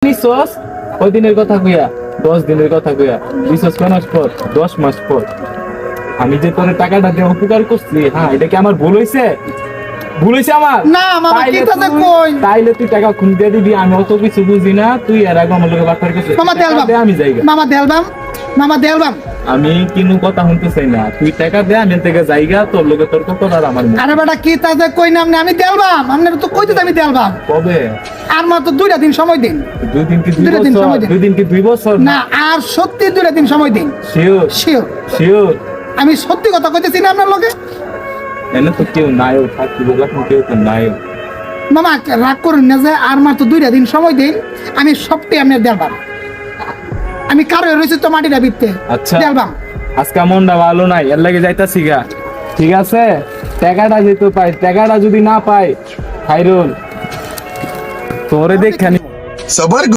নিছস ওই দিনের কথা কইয়া 10 দিনের কথা কইয়া নিছস 5 মাস পর 10 মাস পর আমি যে তোর টাকাটা দিয়ে উপকার করছি, হ্যাঁ এটা কি আমার ভুল হইছে? ভুল হইছে আমার? না মামা কি কথা কই তাইলে তুই টাকা খুন দিয়ে দিবি, আমি অত কিছু বুঝি না, তুই এর আগে আমার লগে বাটপারি করছিস। মামা দেলবাম আমি যাইগা, মামা দেলবাম আমি কিনু কথা শুনতে চাই না, তুই টাকা দে, আমি থেকে যাইগা, তোর লগে তোর কথা আর আমার মুখ। আরে বেটা কি তাতে কই না আমি দেলবাম, আপনার তো কইতে আমি দেলবাম। কবে? আর মাত্র 2টা দিন সময় দিন। 2 দিন কি 2 দুইটা দিন বছর? সময় দিন। 2 দিন কি 2 বছর? না আর সত্যি 2টা দিন সময় দিন। Sure sure sure? আমি সত্যি কথা কইতেছি না আপনার লগে। এনে তো কেউ নাইও থাকি বলা, কেউ তো নাইও। মামা রাগ করুন না যে আর মাত্র 2টা দিন সময় দিন, আমি সবটাই আপনার দেলবাম। আমি কারো রয়েছে তো মাটিটা বিকতে। আচ্ছা দেলবাম আজকে মনটা ভালো নাই, এর লাগে যাইতাছি গা। ঠিক আছে, টাকাটা যেতে পাই, টাকাটা যদি না পাই খাইরুল তোরে দেখানি সবার